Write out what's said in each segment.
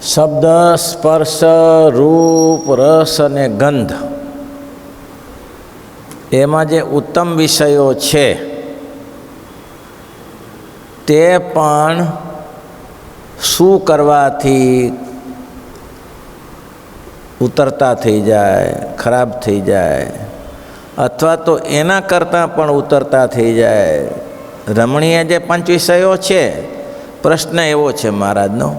શબ્દ, સ્પર્શ, રૂપ, રસ અને ગંધ એમાં જે ઉત્તમ વિષયો છે તે પણ શું કરવાથી ઉતરતા થઈ જાય, ખરાબ થઈ જાય, અથવા તો એના કરતાં પણ ઉતરતા થઈ જાય. રમણીય જે પંચ વિષયો છે, પ્રશ્ન એવો છે મહારાજનો,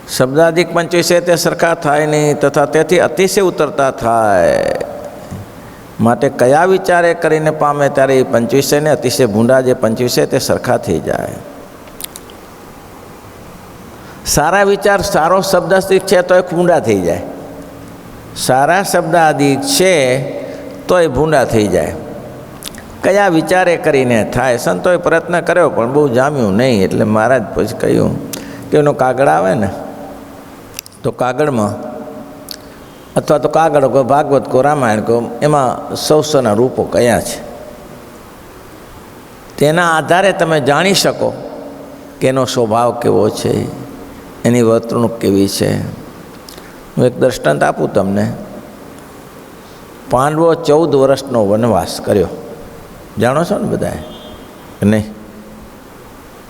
શબ્દાધિક પંચ વિષય તે સરખા થાય નહીં તથા તેથી અતિશય ઉતરતા થાય. માટે કયા વિચારે કરીને પામે ત્યારે એ પંચ વિષયને અતિશય ભૂંડા જે પંચ વિષય તે સરખા થઈ જાય. સારા વિચાર, સારો શબ્દાધિક છે તો એ ભૂંડા થઈ જાય, સારા શબ્દાધિક છે તો એ ભૂંડા થઈ જાય. કયા વિચારે કરીને થાય? સંતોએ પ્રયત્ન કર્યો પણ બહુ જામ્યું નહીં, એટલે મહારાજ પછી કહ્યું કે એનો કાગળ આવે ને તો કાગળમાં, અથવા તો કાગળ કો ભાગવત કો રામાયણ કો, એમાં 100 રૂપો કયા છે તેના આધારે તમે જાણી શકો કે એનો સ્વભાવ કેવો છે, એની વર્તણૂક કેવી છે. હું એક દૃષ્ટાંત આપું તમને. પાંડવો 14 વર્ષનો વનવાસ કર્યો, જાણો છો ને બધાએ કે નહીં?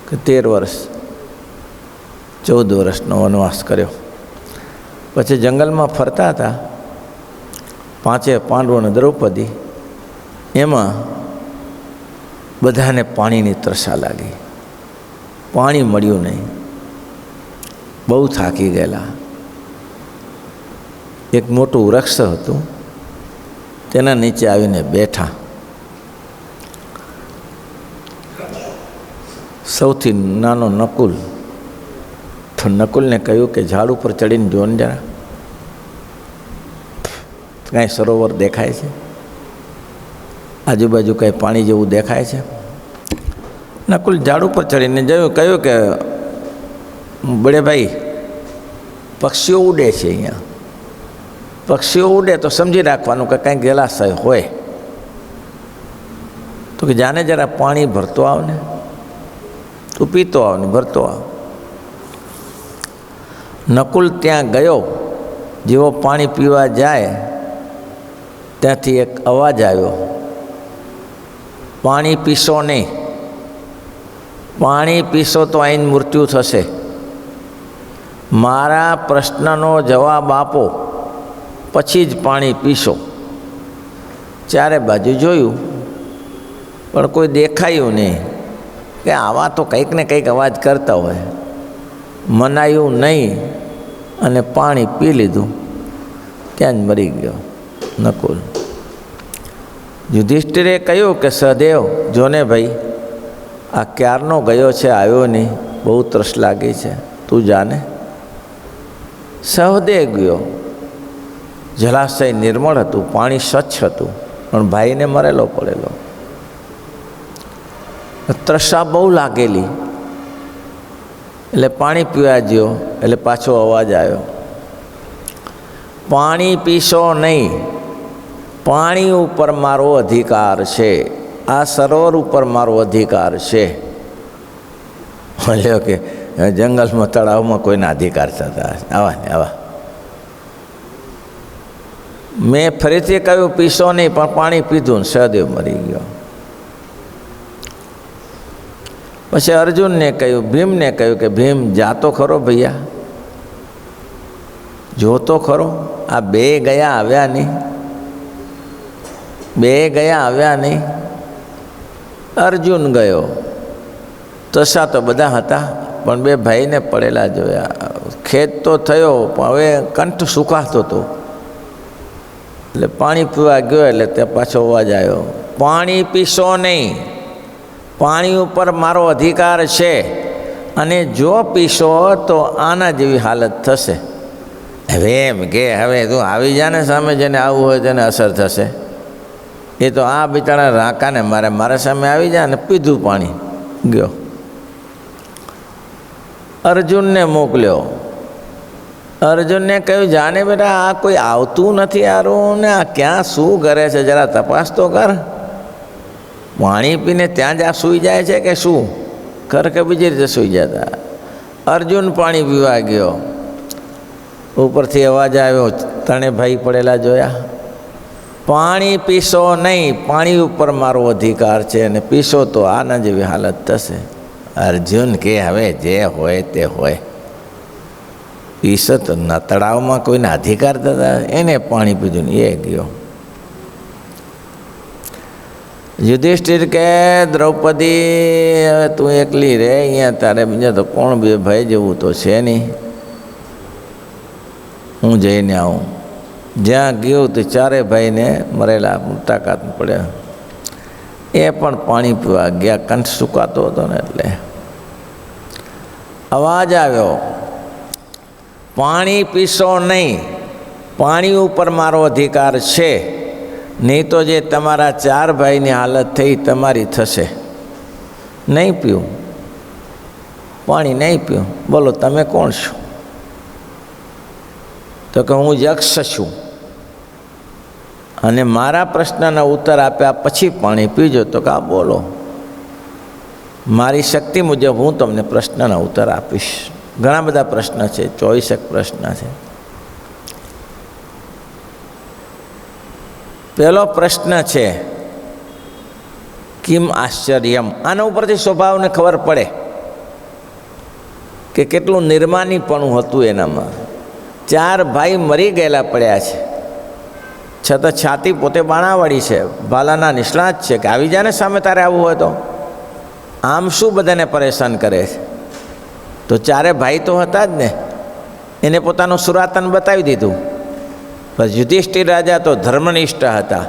કે 13 વર્ષ 14 વર્ષનો વનવાસ કર્યો. પછી જંગલમાં ફરતા હતા 5 પાંડવો અને દ્રૌપદી, એમાં બધાને પાણીની તરસા લાગી, પાણી મળ્યું નહીં, બહુ થાકી ગયેલા. એક મોટું વૃક્ષ હતું, તેના નીચે આવીને બેઠા. સૌથી નાનો નકુલ, તો નકુલને કહ્યું કે ઝાડ ઉપર ચડીને જો ને જરા, કાંઈ સરોવર દેખાય છે? આજુબાજુ કંઈ પાણી જેવું દેખાય છે? નકુલ ઝાડ ઉપર ચડીને જોયું, કહ્યું કે બડે ભાઈ, પક્ષીઓ ઉડે છે અહીંયા, પક્ષીઓ ઉડે તો સમજી રાખવાનું કે કંઈક જલાશય હોય. તો કે જાને જરા પાણી ભરતો આવ ને, તું પીતો આવ ને ભરતો આવ. નકુલ ત્યાં ગયો, જેવો પાણી પીવા જાય ત્યાંથી એક અવાજ આવ્યો, પાણી પીશો નહીં, પાણી પીશો તો આઈને મૃત્યુ થશે, મારા પ્રશ્નનો જવાબ આપો પછી જ પાણી પીશો. ચારે બાજુ જોયું પણ કોઈ દેખાયું નહીં, કે આવા તો કંઈક ને કંઈક અવાજ કરતા હોય. મનાયું નહીં અને પાણી પી લીધું, ત્યાં જ મરી ગયો નકુલ. યુધિષ્ઠિરે કહ્યું કે સહદેવ, જોને ભાઈ, આ ક્યારનો ગયો છે, આવ્યો નહીં, બહુ તરસ લાગી છે, તું જાને. સહદેવ ગયો. જલાશય નિર્મળ હતું, પાણી સ્વચ્છ હતું, પણ ભાઈને મરેલો પડેલો. તરસા બહુ લાગેલી, એટલે પાણી પીવા ગયો, એટલે પાછો અવાજ આવ્યો, પાણી પીશો નહીં, પાણી ઉપર મારો અધિકાર છે, આ સરોવર ઉપર મારો અધિકાર છે. બોલ્યો કે જંગલમાં તળાવમાં કોઈના અધિકાર થતા આવા ને આવા. મેં ફરીથી કહ્યું પીશો નહીં, પણ પાણી પીધું ને સહદેવ મરી ગયો. પછી અર્જુનને કહ્યું, ભીમને કહ્યું કે ભીમ, જાતો ખરો ભૈયા, જોતો ખરો, આ બે ગયા આવ્યા નહીં, બે ગયા આવ્યા નહીં. અર્જુન ગયો, તસા તો બધા હતા, પણ બે ભાઈને પડેલા જોયા. ખેદ તો થયો, પણ હવે કંઠ સુકાતો હતો, એટલે પાણી પીવા ગયો, એટલે તે પાછો અવાજ આવ્યો, પાણી પીશો નહીં, પાણી ઉપર મારો અધિકાર છે, અને જો પીશો તો આના જેવી હાલત થશે. હવે એમ કે હવે તું આવી જા ને, સામે જેને આવવું હોય તેને અસર થશે. એ તો આ બિચારા રાકાને મારા સામે આવી જાય ને પીધું પાણી, ગયો. અર્જુનને મોકલ્યો. અર્જુનને કહ્યું, જાને બેટા, આ કોઈ આવતું નથી યારું, ને આ ક્યાં શું કરે છે, જરા તપાસ તો કર. પાણી પીને ત્યાં જ આ સૂઈ જાય છે કે શું? ખર કે બીજી રીતે સૂઈ જતા? અર્જુન પાણી પીવા ગયો, ઉપરથી અવાજ આવ્યો, તણે ભાઈ પડેલા જોયા? પાણી પીશો નહીં, પાણી ઉપર મારો અધિકાર છે, અને પીશો તો આના જેવી હાલત થશે. અર્જુન કે હવે જે હોય તે હોય, પીશો તો તળાવમાં કોઈને અધિકાર થતા? એને પાણી પીધું ને એ ગયો. યુધિષ્ઠિર કે દ્રૌપદી હવે તું એકલી રે અહીંયા, તારે બીજા તો કોણ? બે ભાઈ જેવું તો છે નહીં, હું જઈને આવું. જ્યાં ગયું તો ચારે ભાઈને મરેલા તાકાત પડ્યા. એ પણ પાણી પીવા ગયા, કંઠ સુકાતો હતો ને એટલે અવાજ આવ્યો, પાણી પીશો નહીં, પાણી ઉપર મારો અધિકાર છે, નહીં તો જે તમારા ચાર ભાઈની હાલત થઈ તમારી થશે. નહીં પીવું, પાણી નહીં પીવું. બોલો તમે કોણ છો? તો કે હું યક્ષ છું, અને મારા પ્રશ્નના ઉત્તર આપ્યા પછી પાણી પીજો. તો કે આ બોલો, મારી શક્તિ મુજબ હું તમને પ્રશ્નના ઉત્તર આપીશ. ઘણા બધા પ્રશ્ન છે, 24 પ્રશ્ન છે. પહેલો પ્રશ્ન છે કિમ આશ્ચર્યમ. આના ઉપરથી સ્વભાવને ખબર પડે કે કેટલું નિર્માનીપણું હતું એનામાં. ચાર ભાઈ મરી ગયેલા પડ્યા છે, છતાં છાતી પોતે બાણાવાળી છે, ભાલાના નિષ્ણાત છે કે આવી જાય ને સામે તારે આવવું હોય તો. આમ શું બધાને પરેશાન કરે છે? તો ચારે ભાઈ તો હતા જ ને, એને પોતાનું સુરાતન બતાવી દીધું. પણ યુધિષ્ઠિર રાજા તો ધર્મનિષ્ઠ હતા,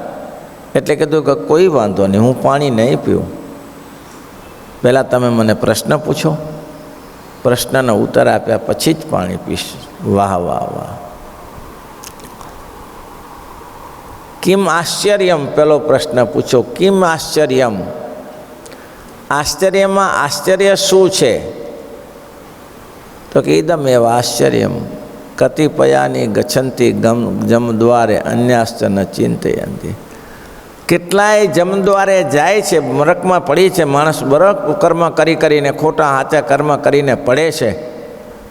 એટલે કીધું કે કોઈ વાંધો નહીં, હું પાણી નહીં પીવું. પહેલાં તમે મને પ્રશ્ન પૂછો, પ્રશ્નનો ઉત્તર આપ્યા પછી જ પાણી પીશ. વાહ વાહ વાહ. કિમ આશ્ચર્યમ, પહેલો પ્રશ્ન પૂછો, કિમ આશ્ચર્યમ. આશ્ચર્યમાં આશ્ચર્ય શું છે? તો કે ઇદમ એવા આશ્ચર્યમ કતિપયાની ગચ્છન્તિ જમદ્વારે અન્યાશ્ચ ન ચિંતયંતિ. કેટલાય જમદ્વારે જાય છે, નરકમાં પડી છે માણસ, બરક કર્મ કરીને, ખોટા હાચા કર્મ કરીને પડે છે,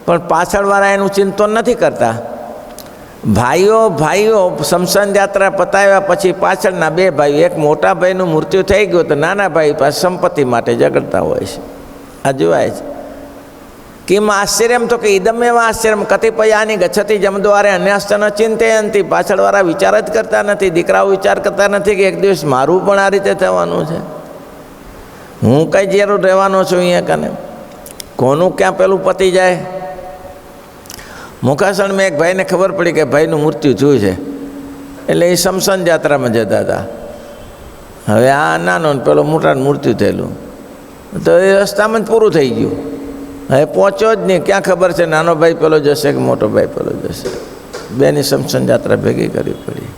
પણ પાછળવાળા એનું ચિંતન નથી કરતા. ભાઈઓ શમશાન યાત્રા પતાવ્યા પછી પાછળના બે ભાઈઓ, એક મોટા ભાઈનું મૃત્યુ થઈ ગયું તો નાના ભાઈ પાસે સંપત્તિ માટે ઝઘડતા હોય છે. આ જોવાય છે. કિમ આશ્ચર્યમ, તો કે ઇદમ એવા આશ્ચર્યમ કતિપયાની ગચ્છતિ જમદ્વારે અન્યાસ્તન ચિંતયંતિ. પાછળવાળા વિચાર જ કરતા નથી, દીકરાઓ વિચાર કરતા નથી કે એક દિવસ મારું પણ આ રીતે થવાનું છે, હું કઈ જરૂર રહેવાનો છું અહીંયા કને, કોનું ક્યાં પેલું પતી જાય. મુખાસણમાં એક ભાઈને ખબર પડી કે ભાઈનું મૃત્યુ થયું છે, એટલે એ શમશાન યાત્રામાં જતા હતા. હવે આ નાનો ને પેલો મોટાનું મૃત્યુ થયેલું, તો એ રસ્તામાં જ પૂરું થઈ ગયું. હવે પહોંચ્યો જ નહીં, ક્યાં ખબર છે નાનો ભાઈ પેલો જશે કે મોટો ભાઈ પેલો જશે. બેની શમશાન યાત્રા ભેગી કરવી પડી.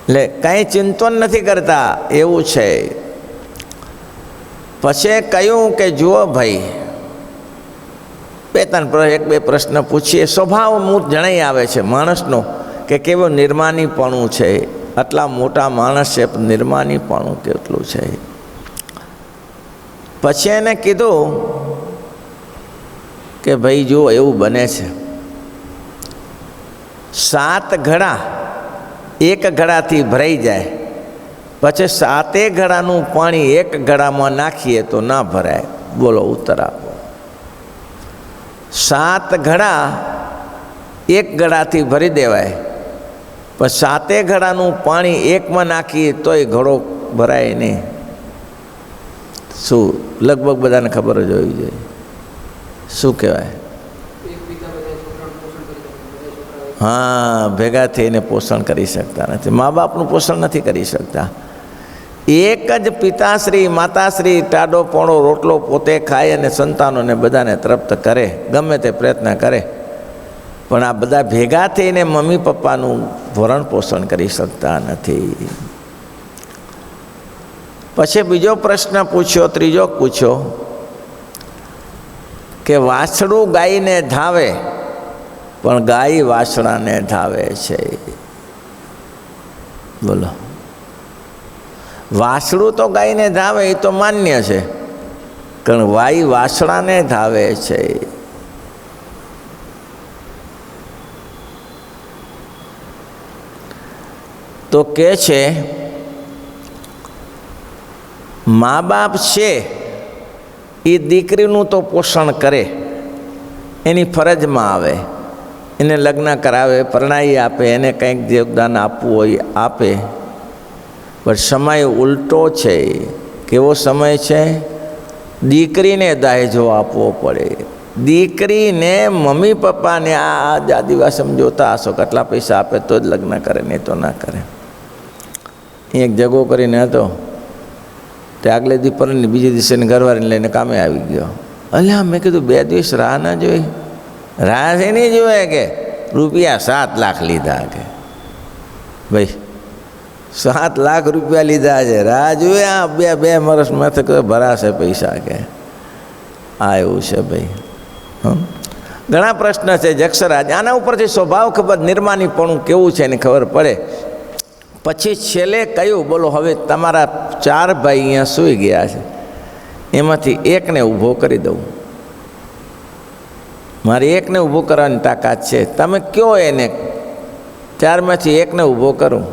એટલે કાંઈ ચિંતન નથી કરતા, એવું છે. પછી કહ્યું કે જુઓ ભાઈ, એક બે પ્રશ્ન પૂછીએ. સ્વભાવ જણાઈ આવે છે માણસનો કે કેવું નિર્માનીપણું છે. આટલા મોટા માણસ છે, નિર્માનીપણું કેટલું છે. પછી એને કીધું કે ભાઈ જો એવું બને છે, 7 ઘડા એક ઘડાથી ભરાઈ જાય, પછી 7 ઘડાનું પાણી એક ઘડામાં નાખીએ તો ના ભરાય. બોલો ઉત્તર આપો. 7 ઘડા એક ઘડાથી ભરી દેવાય, પણ 7 ઘડાનું પાણી એકમાં નાખીએ તોય ઘડો ભરાય નહીં. શું લગભગ બધાને ખબર જ હોવી જોઈએ. શું કહેવાય? હા, ભેગા થઈને પોષણ કરી શકતા નથી, મા બાપનું પોષણ નથી કરી શકતા. એક જ પિતાશ્રી માતાશ્રી ટાઢો પોણો રોટલો પોતે ખાય અને સંતાનોને બધાને તૃપ્ત કરે, ગમે તે પ્રયત્ન કરે, પણ આ બધા ભેગા થઈને મમ્મી પપ્પાનું ભરણ પોષણ કરી શકતા નથી. પછી બીજો પ્રશ્ન પૂછ્યો, ત્રીજો પૂછ્યો કે વાછડું ગાયને ધાવે પણ ગાય વાછડાને ધાવે છે. બોલો, વાસળું તો ગાયને ધાવે એ તો માન્ય છે, પણ વાઈ વાસળાને ધાવે છે. તો કે છે મા બાપ છે એ દીકરીનું તો પોષણ કરે, એની ફરજમાં આવે, એને લગ્ન કરાવે, પરણાવી આપે, એને કંઈક યોગદાન આપવું હોય આપે. પણ સમય ઉલટો છે. કેવો સમય છે? દીકરીને દહેજો આપવો પડે. દીકરીને મમ્મી પપ્પાને આ આદિવાસી જોતા હશો કેટલા પૈસા આપે તો જ લગ્ન કરે, નહીં તો ના કરે. એક જગો કરીને હતો તે આગલે દી પર બીજે દિવસે ઘરવાળીને લઈને કામે આવી ગયો. અલ્યા મેં કીધું 2 દિવસ રાહ ના જોઈ? રાહ છે નહીં જોવે કે રૂપિયા 7 લાખ લીધા કે ભાઈ 7 લાખ રૂપિયા લીધા છે, રાહ જોવે આ બે વર્ષમાં તો ભરાશે પૈસા કે આ એવું છે ભાઈ. ઘણા પ્રશ્ન છે જક્ષરાજ, આના ઉપરથી સ્વભાવ ખબર નિર્માનીપણું કેવું છે એની ખબર પડે. પછી છેલ્લે કહ્યું બોલો હવે તમારા 4 ભાઈ અહીંયા સૂઈ ગયા છે, એમાંથી એકને ઊભો કરી દઉં, મારી એકને ઊભો કરવાની તાકાત છે, તમે કયો એને 4માંથી એકને ઊભો કરું.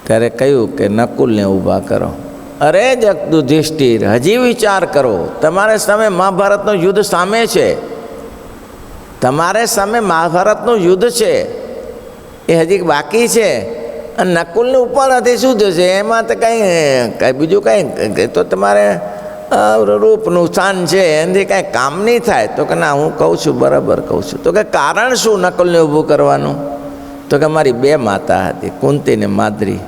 ત્યારે કહ્યું કે નકુલને ઊભા કરો. અરે યુધિષ્ઠિર હજી વિચાર કરો, તમારે સામે મહાભારતનું યુદ્ધ સામે છે, તમારે સામે મહાભારતનું યુદ્ધ છે એ હજી બાકી છે. અને નકુલની ઉપર હતી શું થશે? એમાં તો કંઈ બીજું કંઈ તો તમારે રૂપનું સ્થાન છે એનાથી કાંઈ કામ નહીં થાય. તો કે ના હું કહું છું બરાબર કહું છું. તો કે કારણ શું નકુલને ઊભું કરવાનું? તો કે મારી 2 માતા હતી, કુંતી ને માદ્રી.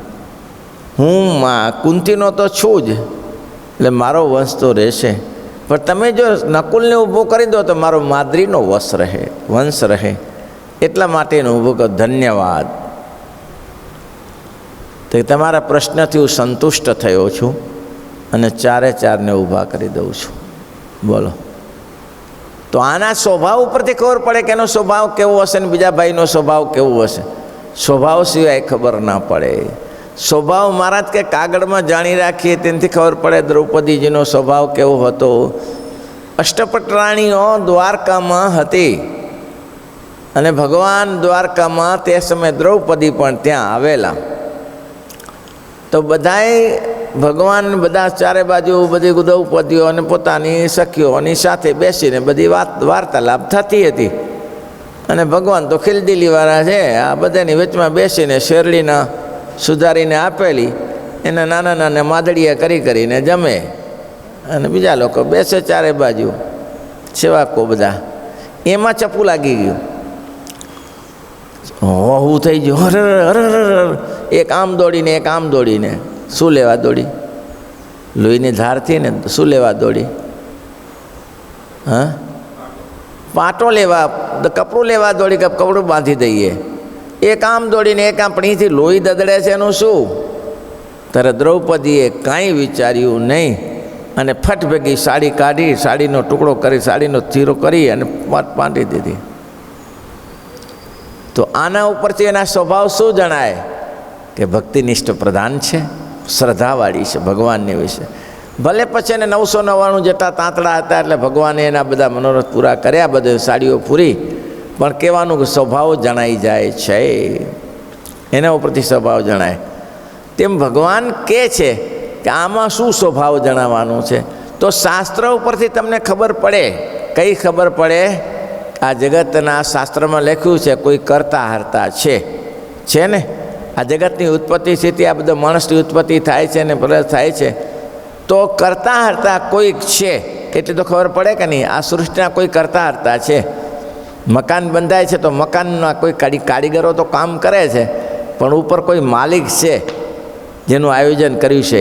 હું કુંતીનો તો છું જ, એટલે મારો વંશ તો રહેશે, પણ તમે જો નકુલને ઊભો કરી દો તો મારો માદ્રીનો વંશ રહે, એટલા માટે એને ઊભો કરો. ધન્યવાદ. તો તમારા પ્રશ્નથી હું સંતુષ્ટ થયો છું અને 4ને ઊભા કરી દઉં છું. બોલો. તો આના સ્વભાવ ઉપરથી ખબર પડે કે એનો સ્વભાવ કેવો હશે ને બીજા ભાઈનો સ્વભાવ કેવો હશે. સ્વભાવ સિવાય ખબર ના પડે. સ્વભાવ મહારાજ કે કાગળમાં જાણી રાખીએ તેનાથી ખબર પડે દ્રૌપદીજીનો સ્વભાવ કેવો હતો. અષ્ટપટરાણીઓ દ્વારકામાં હતી અને ભગવાન દ્વારકામાં તે સમયે દ્રૌપદી પણ ત્યાં આવેલા. તો બધાએ ભગવાન બધા 4 બાજુ બધી દ્રૌપદીઓ અને પોતાની સખીઓની સાથે બેસીને બધી વાર્તાલાપ થતી હતી. અને ભગવાન તો ખિલદિલીવાળા છે, આ બધાની વચમાં બેસીને શેરડીના સુધારીને આપેલી એને નાના નાના માદડિયા કરીને જમે અને બીજા લોકો બેસે 4 બાજુ સેવાકો બધા. એમાં ચપ્પુ લાગી ગયું, હોવું થઈ ગયું. હર એક આમ દોડીને એક આમ દોડીને શું લેવા દોડી? લોહીની ધારથી ને શું લેવા દોડી? હા, પાટો લેવા, કપડું લેવા દોડી કે કપડું બાંધી દઈએ. એક આમ દોડીને એક આપણીથી લોહી દદડે છે એનું શું? ત્યારે દ્રૌપદીએ કાંઈ વિચાર્યું નહીં અને ફટ ભેગી સાડી કાઢી, સાડીનો ટુકડો કરી, સાડીનો ચીરો કરી અને બાંધી દીધી. તો આના ઉપરથી એના સ્વભાવ શું જણાય? કે ભક્તિનિષ્ઠ પ્રધાન છે, શ્રદ્ધાવાળી છે ભગવાનની વિશે. ભલે પછી એને 999 જેટલા તાંતડા હતા એટલે ભગવાને એના બધા મનોરથ પૂરા કર્યા, બધે સાડીઓ પૂરી, પણ કહેવાનું કે સ્વભાવ જણાઈ જાય છે, એના ઉપરથી સ્વભાવ જણાય. તેમ ભગવાન કહે છે કે આમાં શું સ્વભાવ જણાવવાનું છે? તો શાસ્ત્ર ઉપરથી તમને ખબર પડે. કઈ ખબર પડે? આ જગતના શાસ્ત્રમાં લખ્યું છે કોઈ કરતા હરતા છે ને. આ જગતની ઉત્પત્તિ સ્થિતિ, આ બધા માણસની ઉત્પત્તિ થાય છે ને પ્રલય થાય છે, તો કરતા હરતા કોઈક છે એટલે તો ખબર પડે કે નહીં? આ સૃષ્ટિના કોઈ કરતા હરતા છે. મકાન બંધાય છે તો મકાનના કોઈ કારીગરો તો કામ કરે છે, પણ ઉપર કોઈ માલિક છે જેનું આયોજન કર્યું છે.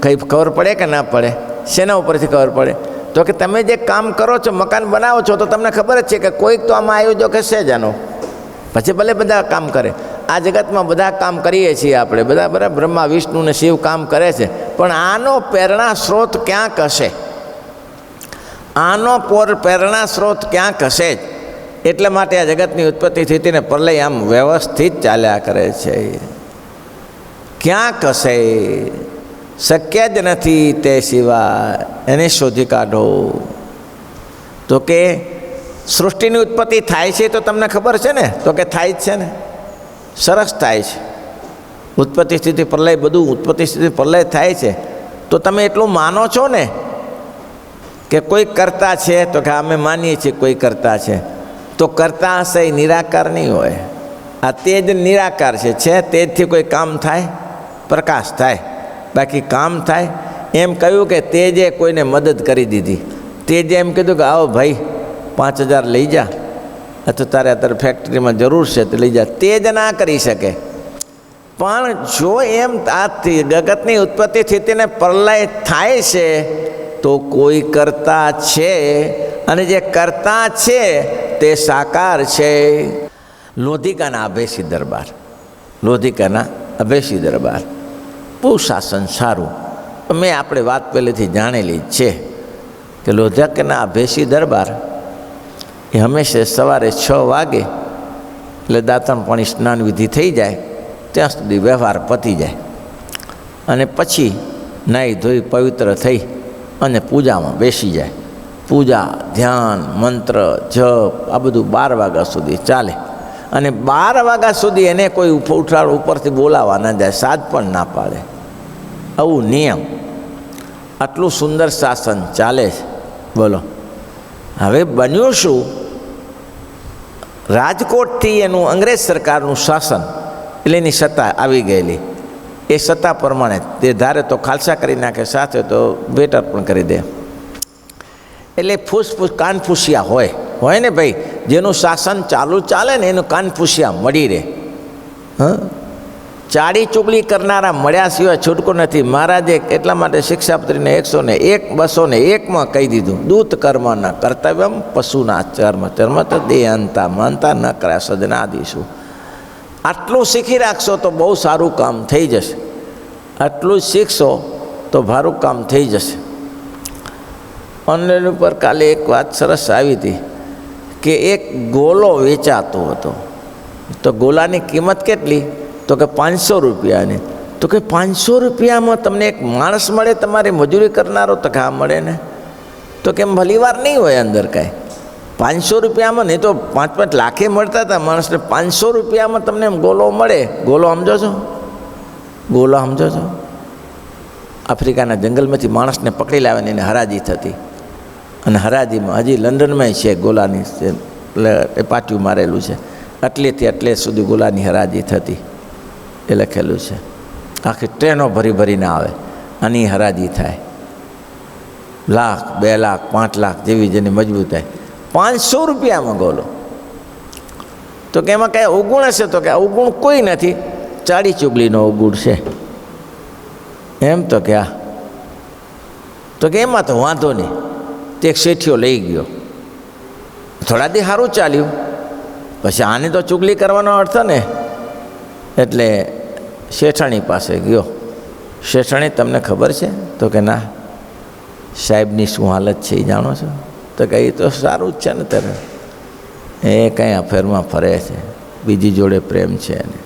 કંઈ ખબર પડે કે ના પડે? શેના ઉપરથી ખબર પડે? તો કે તમે જે કામ કરો છો, મકાન બનાવો છો, તો તમને ખબર જ છે કે કોઈક તો આમાં આયોજક હશે જ આનો. પછી ભલે બધા કામ કરે. આ જગતમાં બધા કામ કરીએ છીએ આપણે, બધા બરાબર બ્રહ્મા વિષ્ણુ ને શિવ કામ કરે છે, પણ આનો પ્રેરણા સ્ત્રોત ક્યાંક હશે. આનો પ્રેરણા સ્ત્રોત ક્યાંક હશે જ. એટલા માટે આ જગતની ઉત્પત્તિ સ્થિતિને પ્રલય આમ વ્યવસ્થિત ચાલ્યા કરે છે. ક્યાંક હશે, શક્ય જ નથી તે સિવાય, એને શોધી કાઢો. તો કે સૃષ્ટિની ઉત્પત્તિ થાય છે તો તમને ખબર છે ને? તો કે થાય જ છે ને, સરસ થાય છે. ઉત્પત્તિ સ્થિતિ પ્રલય બધું ઉત્પત્તિ સ્થિતિ પ્રલય થાય છે. તો તમે એટલું માનો છો ને કે કોઈ કરતા છે? તો કે અમે માનીએ છીએ કોઈ કરતા છે. તો કરતા હશે એ નિરાકાર નહીં હોય. આ તેજ નિરાકાર છે. તેજથી કોઈ કામ થાય? પ્રકાશ થાય, બાકી કામ થાય? એમ કહ્યું કે તેજે કોઈને મદદ કરી દીધી. તેજે એમ કીધું કે આવો ભાઈ 5000 લઈ જા, અથવા તારે અત્યારે ફેક્ટરીમાં જરૂર છે તો લઈ જા. તેજ ના કરી શકે. પણ જો એમ આ જગતની ઉત્પત્તિ સ્થિતિને પ્રલય થાય છે તો કોઈ કરતા છે, અને જે કરતા છે તે સાકાર છે. લોધિકાના અભેસી દરબાર, લોધિકાના અભેસી દરબાર બહુ શાસન સારું. મેં આપણે વાત પહેલેથી જાણેલી જ છે કે લોધિકાના અભેસી દરબાર એ હંમેશા સવારે 6 વાગે એટલે દાંતણ પાણી સ્નાન વિધિ થઈ જાય ત્યાં સુધી વ્યવહાર પતી જાય, અને પછી નાહી ધોઈ પવિત્ર થઈ અને પૂજામાં બેસી જાય. પૂજા, ધ્યાન, મંત્ર, જપ આ બધું 12 વાગ્યા સુધી ચાલે. અને 12 વાગ્યા સુધી એને કોઈ ઉઠાડ ઉપરથી બોલાવા ના જાય, સાદ પણ ના પાડે. આવું નિયમ, આટલું સુંદર શાસન ચાલે છે. બોલો હવે બન્યું શું? રાજકોટથી એનું અંગ્રેજ સરકારનું શાસન એટલે એની સત્તા આવી ગયેલી. એ સત્તા પ્રમાણે તે ધારે તો ખાલસા કરી નાખે, સાથે તો બેટર પણ કરી દે. એટલે કાનફૂસિયા હોય ને ભાઈ, જેનું શાસન ચાલુ ચાલે ને એનું કાનફૂસિયા મળી રહે. ચાડી ચુગલી કરનારા મળ્યા સિવાય છૂટકો નથી. મહારાજે એટલા માટે શિક્ષાપત્રીને 101, 201માં કહી દીધું, દૂત કર્મના કર્તવ્યમ પશુના ચર્મ તો દેહંતા માનતા ન કર્યા સદનાદીશું. આટલું શીખી રાખશો તો બહુ સારું કામ થઈ જશે. આટલું શીખશો તો ભારું કામ થઈ જશે. ઓનલાઈન ઉપર કાલે એક વાત સરસ આવી હતી કે એક ગોલો વેચાતો હતો. તો ગોલાની કિંમત કેટલી? તો કે 500 રૂપિયાની. તો કે 500 રૂપિયામાં તમને એક માણસ મળે તમારી મજૂરી કરનારો? તો કે હા મળે ને. તો કેમ ભલી વાર નહીં હોય અંદર કાંઈ? 500 રૂપિયામાં નહીં તો 5-5 લાખે મળતા હતા માણસને. 500 રૂપિયામાં તમને એમ ગોલો મળે. ગોલો સમજો છો? ગોલો સમજો છો? આફ્રિકાના જંગલમાંથી માણસને પકડી લાવીને એને હરાજી થતી, અને હરાજીમાં હજી લંડનમાં છે ગોલાની, એટલે એ પાટિયું મારેલું છે. આટલેથી આટલે સુધી ગોલાની હરાજી થતી એ લખેલું છે. આખી ટ્રેનો ભરીને આવે આની હરાજી થાય. 1 લાખ, 2 લાખ, 5 લાખ જેવી જેની મજબૂત થાય. 500 રૂપિયામાં ગોલો. તો કે એમાં કાંઈ અવગુણ હશે? તો કે અવગુણ કોઈ નથી, ચાડી ચુગલીનો અવગુણ છે. એમ તો કે આ તો કે એમાં તો વાંધો નહીં. તે એક શેઠિયો લઈ ગયો, થોડા દી સારું ચાલ્યું, પછી આની તો ચુગલી કરવાનો અર્થ ને. એટલે શેઠાણી પાસે ગયો. શેઠાણી તમને ખબર છે? તો કે ના. સાહેબની શું હાલત છે એ જાણો છો? તો કે એ તો સારું જ છે ને ત્યારે, એ કંઈ અફેરમાં ફરે છે, બીજી જોડે પ્રેમ છે ને.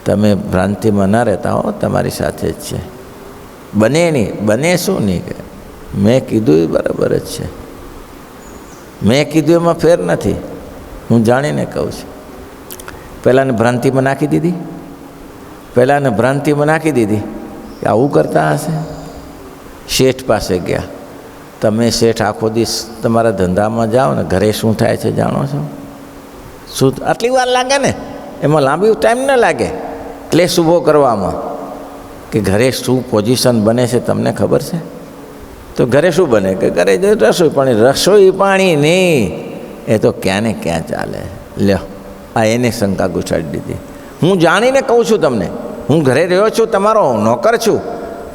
તમે ભ્રાંતિમાં ના રહેતા હો, તમારી સાથે જ છે. બને નહીં. બને શું નહીં? કે મેં કીધું એ બરાબર જ છે. મેં કીધું એમાં ફેર નથી, હું જાણીને કહું છું. પહેલાંને ભ્રાંતિમાં નાખી દીધી, પહેલાંને ભ્રાંતિમાં નાખી દીધી કે આવું કરતા હશે. શેઠ પાસે ગયા. તમે શેઠ આખો દિવસ તમારા ધંધામાં જાઓ ને, ઘરે શું થાય છે જાણો છો? શું આટલી વાર લાગે ને? એમાં લાંબી ટાઈમ ન લાગે ક્લેશ ઊભો કરવામાં. કે ઘરે શું પોઝિશન બને છે તમને ખબર છે? તો ઘરે શું બને? કે ઘરે રસોઈ પાણી. રસોઈ પાણી નહીં, એ તો ક્યાં ને ક્યાં ચાલે. લ્યો, આ એને શંકા ઘુસાડી દીધી. હું જાણીને કહું છું તમને, હું ઘરે રહ્યો છું, તમારો નોકર છું,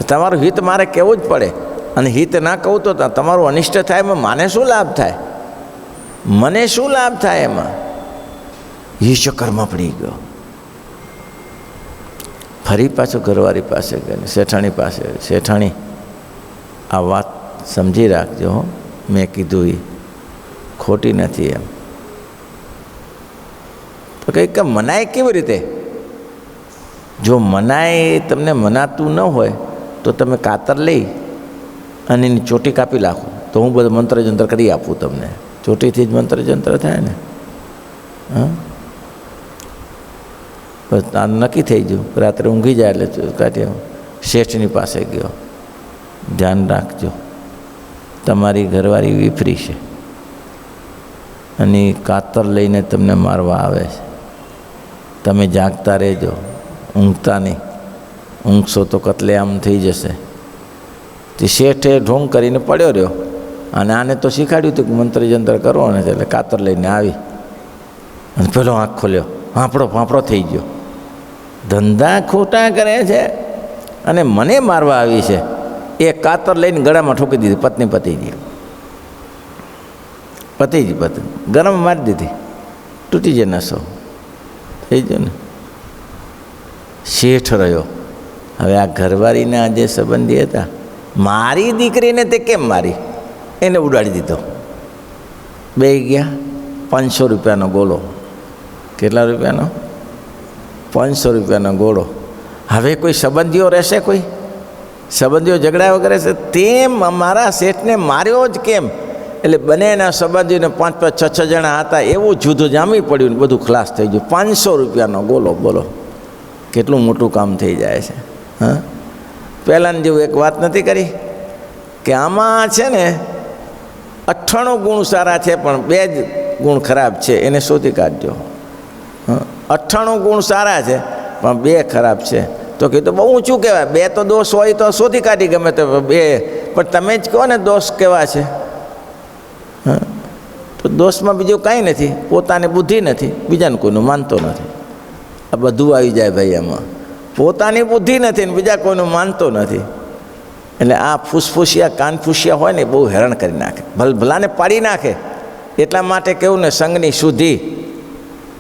તમારું હિત મારે કહેવું જ પડે. અને હિત ના કહું તો તમારું અનિષ્ટ થાય, એમાં માને શું લાભ થાય? મને શું લાભ થાય એમાં? એ ચક્કરમાં પડી ગયો. ફરી પાછું ઘરવાળી પાસે ગયો, શેઠાણી પાસે. શેઠાણી, આ વાત સમજી રાખજો, મેં કીધું એ ખોટી નથી એમ. તો કંઈક મનાય કેવી રીતે? જો મનાય તમને મનાતું ન હોય તો તમે કાતર લઈ અને એની ચોટી કાપી નાખો, તો હું બધું મંત્ર જંત્ર કરી આપું તમને. ચોટીથી જ મંત્ર જંત્ર થાય ને. હા, બસ આ નક્કી થઈ ગયું. રાત્રે ઊંઘી જાય એટલે કાઢ્યો, શેઠની પાસે ગયો. ધ્યાન રાખજો, તમારી ઘરવાળી વિફરી છે અને કાતર લઈને તમને મારવા આવે છે. તમે જાગતા રહેજો, ઊંઘતા નહીં. ઊંઘશો તો કતલેઆમ થઈ જશે. તે શેઠે ઢોંગ કરીને પડ્યો રહ્યો અને આને તો શીખવાડ્યું હતું કે મંત્ર જંત્ર કરો ને, એટલે કાતર લઈને આવી અને પેલો આંખ ખોલ્યો, ફાંફડો થઈ ગયો. ધંધા ખોટા કરે છે અને મને મારવા આવી છે. એ કાતર લઈને ગળામાં ઠોકી દીધી. પત્ની પતિજી ગળામાં મારી દીધી. તૂટી જાય નસો, થઈ ગયો ને. શેઠ રહ્યો. હવે આ ઘરવાળીના જે સંબંધી હતા, મારી દીકરીને તે કેમ મારી, એને ઉડાડી દીધો. બે ગયા. 500 રૂપિયાનો ગોળો. કેટલા રૂપિયાનો? 500 રૂપિયાનો ગોળો. હવે કોઈ સંબંધીઓ રહેશે? કોઈ સંબંધીઓ ઝઘડા વગેરે છે? તેમ મારા શેઠને માર્યો જ કેમ? એટલે બંનેના સંબંધીઓને 5-5, 6-6 જણા હતા. એવું જુદું જામી પડ્યું ને બધું ખલાસ થઈ ગયું. 500 રૂપિયાનો ગોળો. બોલો કેટલું મોટું કામ થઈ જાય છે. હા, પહેલાંની જેવું એક વાત નથી કરી કે આમાં છે ને 98 ગુણ સારા છે પણ 2 જ ગુણ ખરાબ છે, એને શોધી કાઢજો. 98 ગુણ સારા છે પણ 2 ખરાબ છે. તો કીધું બહુ ઊંચું કહેવાય. 2 તો દોષ હોય તો શોધી કાઢી ગમે તો 2, પણ તમે જ કહો ને દોષ કેવા છે. હા, તો દોષમાં બીજું કાંઈ નથી. પોતાની બુદ્ધિ નથી, બીજાને કોઈનું માનતો નથી. આ બધું આવી જાય ભાઈ એમાં. પોતાની બુદ્ધિ નથી ને બીજા કોઈનું માનતો નથી. એટલે આ ફૂસફૂસિયા કાનફૂસિયા હોય ને બહુ હેરાન કરી નાખે, ભલાને પાડી નાખે. એટલા માટે કેવું ને, સંગની શુદ્ધિ.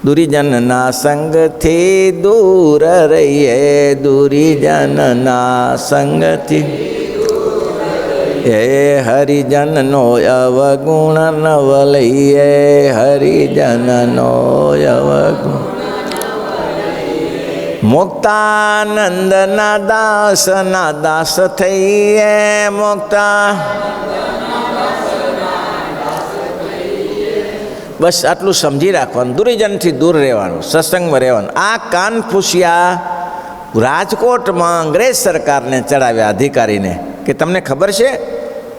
દુરીજનના સંગથી દૂર રહીએ, દુરીજનના સંગથી. હે હરિજનનો અવગુણ નવ લઈએ, હરિજનનો અવગુણ. મુક્તાનંદના દાસ થઈએ, બસ આટલું સમજી રાખવાનું. દુરીજનથી દૂર રહેવાનું, સત્સંગમાં રહેવાનું. આ કાનફૂસિયા રાજકોટમાં અંગ્રેજ સરકારને ચડાવ્યા, અધિકારીને, કે તમને ખબર છે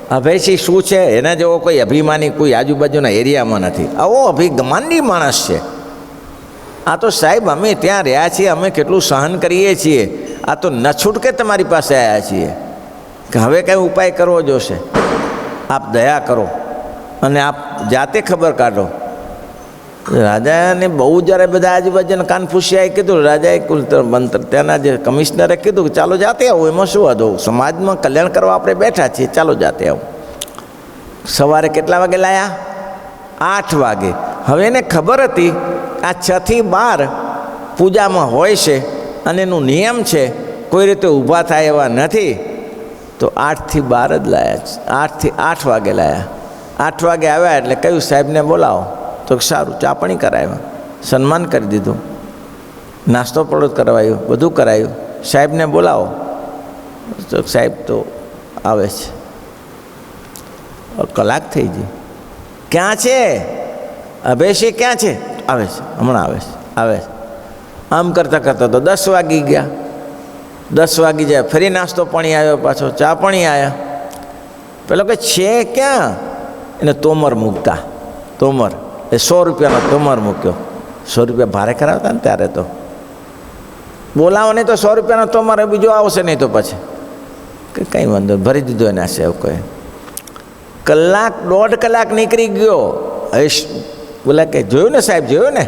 અભયસિંહ શું છે? એના જેવો કોઈ અભિમાની કોઈ આજુબાજુના એરિયામાં નથી. આવો અભિમાની માણસ છે. આ તો સાહેબ અમે ત્યાં રહ્યા છીએ, અમે કેટલું સહન કરીએ છીએ. આ તો ન છૂટકે તમારી પાસે આવ્યા છીએ કે હવે કંઈ ઉપાય કરવો જોશે. આપ દયા કરો અને આપ જાતે ખબર કાઢો. રાજાને બહુ જ્યારે બધા આજુબાજુના કાનફૂસિયાએ કીધું, રાજાએ કુલ મંત્ર ત્યાંના જે કમિશનરે કીધું કે ચાલો જાતે આવો, એમાં શું હતો, સમાજમાં કલ્યાણ કરવા આપણે બેઠા છીએ, ચાલો જાતે આવો. સવારે કેટલા વાગે લાયા? 8 વાગે. હવે એને ખબર હતી આ 6 થી 12 પૂજામાં હોય છે અને એનું નિયમ છે, કોઈ રીતે ઊભા થાય એવા નથી. તો 8 થી 12 જ લાયા. 8 થી 8 વાગે લાયા. 8 વાગે આવ્યા એટલે કહ્યું સાહેબને બોલાવો. તો સારું, ચા પાણી કરાવ્યા, સન્માન કરી દીધું, નાસ્તો પડોશ કરવાયો, બધું કરાયું. સાહેબને બોલાવો. તો સાહેબ તો આવે છે. કલાક થઈ ગઈ. ક્યાં છે અભયસિંહ? ક્યાં છે? આવે છે, હમણાં આવે છે. આમ કરતાં કરતાં તો 10 વાગી ગયા. 10 વાગી જાય, ફરી નાસ્તો પાણી આવ્યો, પાછો ચા પાણી આવ્યા. પેલો કે છે ક્યાં? એને તોમર મૂકતા. તોમર એ 100 રૂપિયાનો તોમર મૂક્યો. 100 રૂપિયા ભારે કરાવતા ને ત્યારે તો. બોલાવો નહીં તો 100 રૂપિયાનો તોમર બીજો આવશે નહીં તો પછી કે કંઈ વાંધો, ભરી દીધો એના સેવ. કોઈ કલાક 1.5 કલાક નીકળી ગયો. બોલા કે જોયું ને સાહેબ, જોયું ને,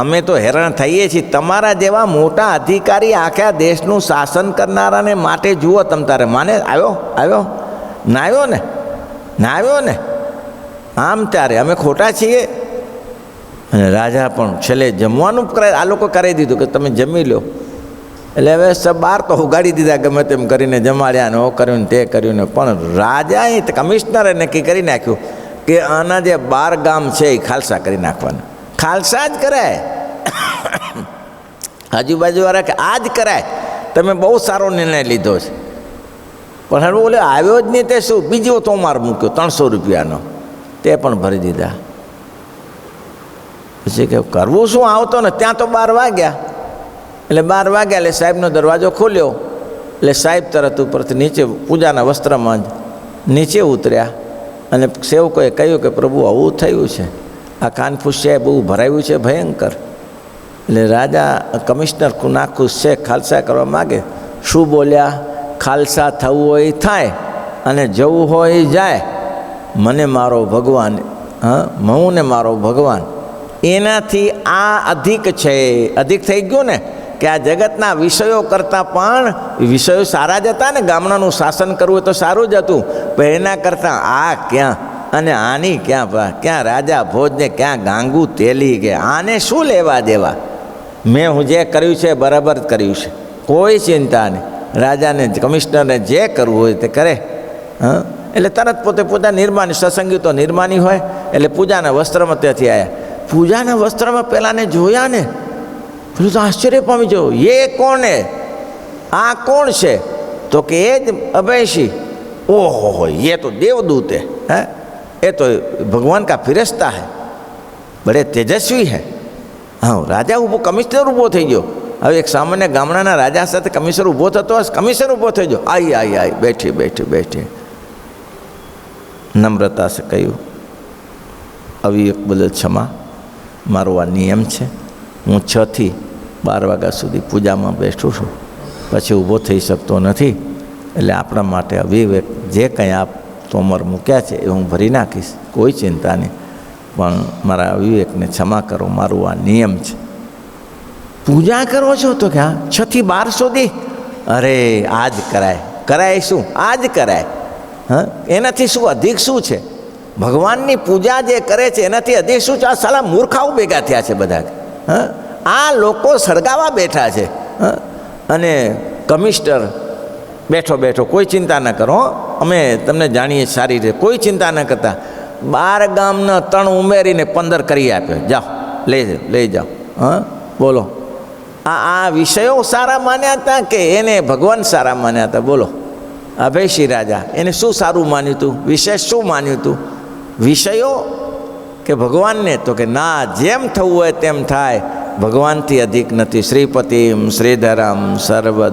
અમે તો હેરાન થઈએ છીએ. તમારા જેવા મોટા અધિકારી આખા દેશનું શાસન કરનારાને માટે જુઓ તમ તારે. માને આવ્યો ના આવ્યો ને આમ ત્યારે અમે ખોટા છીએ. અને રાજા પણ છેલ્લે જમવાનું આ લોકો કરી દીધું કે તમે જમી લો. એટલે હવે 12 તો ઉગાડી દીધા, ગમે તેમ કરીને જમાડ્યા ને, ઓ કર્યું ને તે કર્યું ને. પણ રાજાએ કમિશનરે નક્કી કરી નાખ્યું કે આના જે 12 ગામ છે એ ખાલસા કરી નાખવાના. ખાલસા જ કરાય. આજુબાજુવાળા કે આ જ કરાય, તમે બહુ સારો નિર્ણય લીધો છે. પણ હવે બોલે આવ્યો જ નહીં તે શું, બીજો તોમાર મૂક્યો 300 રૂપિયાનો, તે પણ ભરી દીધા. પછી કે કરવું શું, આવતો ને ત્યાં તો 12 વાગ્યા. એટલે 12 વાગ્યા એટલે સાહેબનો દરવાજો ખોલ્યો. એટલે સાહેબ તરત ઉપરથી નીચે પૂજાના વસ્ત્રમાં જ નીચે ઉતર્યા અને સેવકોએ કહ્યું કે પ્રભુ આવું થયું છે, આ કાનફૂસ છે બહુ ભરાયું છે ભયંકર. એટલે રાજા કમિશનર નાખુશ છે, ખાલસા કરવા માગે. શું બોલ્યા? ખાલસા થવું હોય થાય અને જવું હોય જાય. મને મારો ભગવાન, હું ને મારો ભગવાન, એનાથી આ અધિક છે. અધિક થઈ ગયું ને કે આ જગતના વિષયો કરતાં પણ વિષયો સારા જ હતા ને. ગામડાનું શાસન કરવું તો સારું જ હતું, પણ એના કરતાં આ ક્યાં અને આની ક્યાં રાજા ભોજને ક્યાં ગાંગુ તેલી કે આને શું લેવા દેવા. મેં હું જે કર્યું છે બરાબર કર્યું છે, કોઈ ચિંતા નહીં. રાજાને કમિશનરને જે કરવું હોય તે કરે. એટલે તરત પોતે પોતા નિર્માની, સત્સંગી તો નિર્માની હોય. એટલે પૂજાના વસ્ત્રમાં ત્યાંથી આવ્યા. પૂજાના વસ્ત્રમાં પેલાને જોયા ને, પેલું તો આશ્ચર્ય પામી જવું, એ કોણ હે, આ કોણ છે? તો કે એ જ અભયસિંહ. ઓહો, ये तो देवदूत है, ये तो भगवान का फिरिश्ता है, बड़े तेजस्वी है. હા, રાજા ઊભો, કમિશનર ઊભો થઈ ગયો. હવે એક સામાન્ય ગામડાના રાજા સાથે કમિશનર ઊભો થતો હશે, કમિશનર ઊભો થઈ ગયો. આઈ બેઠી નમ્રતા સે કહ્યું, આવી એક બદલ ક્ષમા, મારો આ નિયમ છે, હું 6 થી 12 વાગ્યા સુધી પૂજામાં બેઠું છું, પછી ઊભો થઈ શકતો નથી. એટલે આપણા માટે અવિવેક જે કંઈ આપ તોમર મૂક્યા છે એ હું ભરી નાખીશ, કોઈ ચિંતા નહીં, પણ મારા અવિવેકને ક્ષમા કરો, મારું આ નિયમ છે. પૂજા કરો છો તો કે 6 થી 12 સુધી? અરે આ જ કરાય શું? આ જ કરાય. એનાથી શું અધિક શું છે? ભગવાનની પૂજા જે કરે છે એનાથી અધિક શું છે? આ સાલા મૂર્ખાઓ ભેગા થયા છે બધા. આ લોકો સળગાવા બેઠા છે. અને કમિશનર બેઠો કોઈ ચિંતા ન કરો, અમે તમને જાણીએ સારી રીતે, કોઈ ચિંતા ન કરતા. 12 ગામના 3 ઉમેરીને 15 કરી આપ્યો. જાઓ લઈ જાઓ. બોલો, આ વિષયો સારા માન્યા હતા કે એને ભગવાન સારા માન્યા હતા? બોલો. અભયસિંહ રાજા, એને શું સારું માન્યું હતું? વિશેષ શું માન્યું હતું? વિષયો કે ભગવાનને? તો કે ના, જેમ થવું હોય તેમ થાય, ભગવાનથી અધિક નથી. શ્રીપતિમ શ્રીધરમ સર્વદે